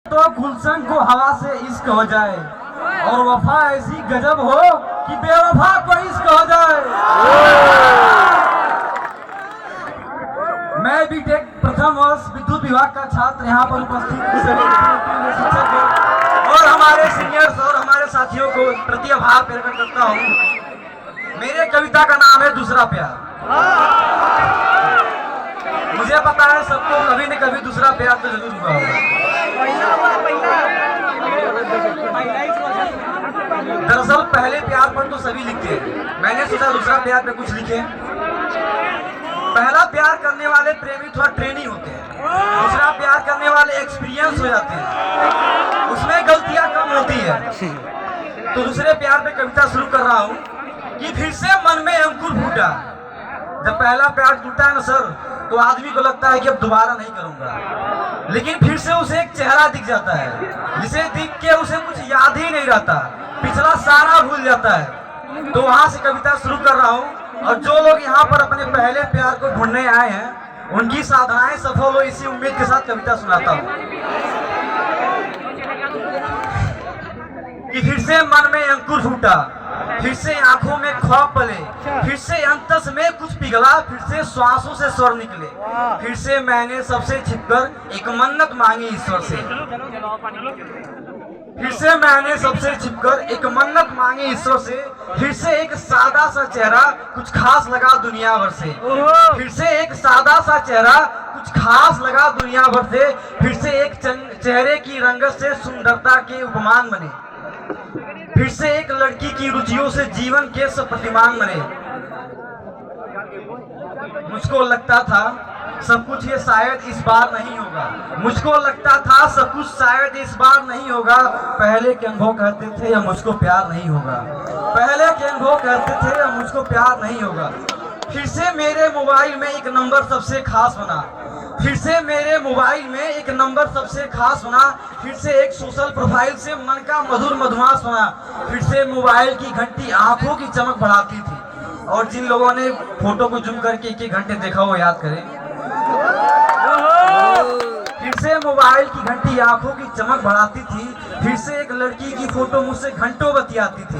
तो गुलशन को हवा से इश्क हो जाए और वफा ऐसी गजब हो कि बेवफा को इश्क हो जाए। मैं बीटेक प्रथम वर्ष विद्युत विभाग का छात्र यहाँ पर उपस्थित शिक्षक और हमारे सीनियर्स और हमारे साथियों को प्रति आभार प्रकट करता हूँ। मेरे कविता का नाम है दूसरा प्यार। मुझे पता है सबको कभी न कभी दूसरा प्यार तो जरूर हुआ होगा। दरअसल पहले प्यार पर तो सभी लिखते हैं, मैंने सोचा दूसरा प्यार पे कुछ लिखे। पहला प्यार करने वाले प्रेमी थोड़ा ट्रेनी होते हैं, दूसरा प्यार करने वाले एक्सपीरियंस हो जाते हैं, उसमें गलतियां कम होती है। तो दूसरे प्यार पे कविता शुरू कर रहा हूँ कि फिर से मन में अंकुर फूटा। जब पहला प्यार टूटा है ना सर, तो आदमी को लगता है कि अब दोबारा नहीं करूंगा, लेकिन फिर से उसे एक चेहरा दिख जाता है जिसे देख के उसे कुछ याद ही नहीं रहता, पिछला सारा भूल जाता है। तो वहां से कविता शुरू कर रहा हूँ। और जो लोग यहाँ पर अपने पहले प्यार को ढूंढने आए हैं, उनकी साधनाएं सफल हो, इसी उम्मीद के साथ कविता सुनाता हूँ कि फिर से मन में अंकुर फूटा, फिर से आंखों में ख्वाब पले, फिर से अंतस में कुछ पिघला, फिर से श्वासों से स्वर निकले, फिर से मैंने सबसे छिपकर एक मन्नत मांगी ईश्वर से, फिर से मैंने सबसे छिपकर एक मन्नत मांगी ईश्वर से, फिर से एक सादा सा चेहरा कुछ खास लगा दुनिया भर से, फिर से एक सादा सा चेहरा कुछ खास लगा दुनिया भर से, फिर से एक चेहरे की रंगत से सुंदरता के उपमान बने, फिर से एक लड़की की रुचियों से जीवन के सब प्रतिमान बने। मुझको लगता था सब कुछ ये शायद इस बार नहीं होगा, मुझको लगता था सब कुछ शायद इस बार नहीं होगा। पहले के अनुभव कहते थे या मुझको प्यार नहीं होगा, पहले के अनुभव कहते थे या मुझको प्यार नहीं होगा। फिर से मेरे मोबाइल में एक नंबर सबसे खास बना, फिर से मेरे मोबाइल में एक नंबर सबसे खास बना, फिर से एक सोशल प्रोफाइल से मन का मधुर मधुमास बना, फिर से मोबाइल की घंटी आंखों की चमक बढ़ाती थी। और जिन लोगों ने फोटो को जूम करके 1-1 घंटे देखा वो याद करें। फिर से मोबाइल की घंटी आंखों की चमक बढ़ाती थी, फिर से एक लड़की की फोटो मुझसे घंटों बतियाती थी।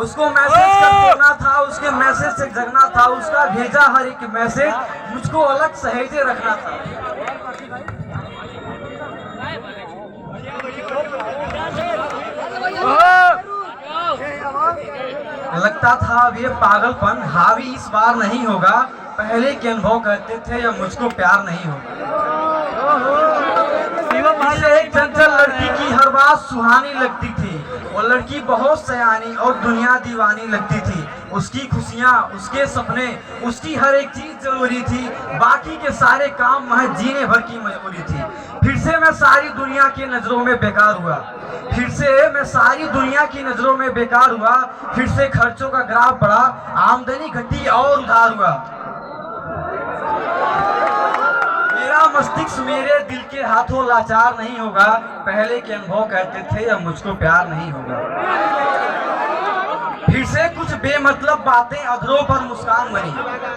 उसको मैसेज कर देना था, उसके मैसेज से जगना था, उसका भेजा हर एक मैसेज मुझको अलग सहेजे रखना था। लगता था अब ये पागलपन हावी इस बार नहीं होगा, पहले के अनुभव कहते थे या मुझको प्यार नहीं होगा। एक चंचल लड़की की हर बात सुहानी लगती थी, वो लड़की बहुत सयानी और दुनिया दीवानी लगती थी। उसकी खुशियाँ, उसके सपने, उसकी हर एक चीज जरूरी थी, बाकी के सारे काम महज जीने भर की मजबूरी थी। फिर से मैं सारी दुनिया की नजरों में बेकार हुआ, फिर से मैं सारी दुनिया की नजरों में बेकार हुआ, फिर से खर्चों का ग्राफ बढ़ा, आमदनी घटी और उधार हुआ। मेरा मस्तिष्क मेरे दिल के हाथों लाचार नहीं होगा, पहले के अनुभव कहते थे या मुझको प्यार नहीं होगा। फिर से कुछ बेमतलब बातें अधरों पर मुस्कान बनी,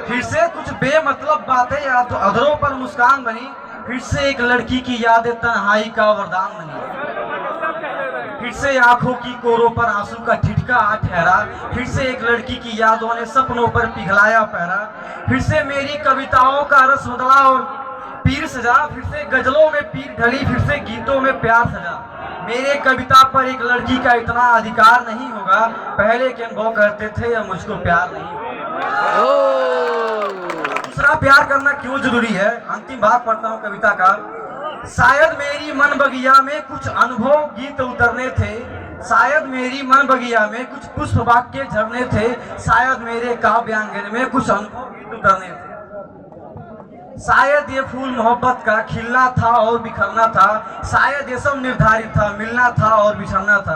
फिर से कुछ बेमतलब बातें अधरों पर मुस्कान बनी, फिर से एक लड़की की यादें तन्हाई का वरदान बनी, फिर से आंखों की कोरों पर आंसू का ठिठका आ ठहरा, फिर से एक लड़की की यादों ने सपनों पर पिघलाया पहरा, फिर से मेरी कविताओं का रस बदला और पीर सजा, फिर से गजलों में पीर ढली, फिर से गीतों में प्यार सजा। मेरे कविता पर एक लड़की का इतना अधिकार नहीं होगा, पहले के अनुभव कहते थे या मुझको प्यार नहीं होगा। दूसरा प्यार करना क्यों जरूरी है, अंतिम भाग पढ़ता हूँ कविता का। शायद मेरी मन बगिया में कुछ अनुभव गीत उतरने थे, शायद मेरी मन बगिया में कुछ पुष्प वाक्य झरने थे, शायद मेरे काव्यांगन में कुछ अनुभव गीत उतरने थे। शायद ये फूल मोहब्बत का खिलना था और बिखरना था, शायद ये सब निर्धारित था, मिलना था और बिछड़ना था।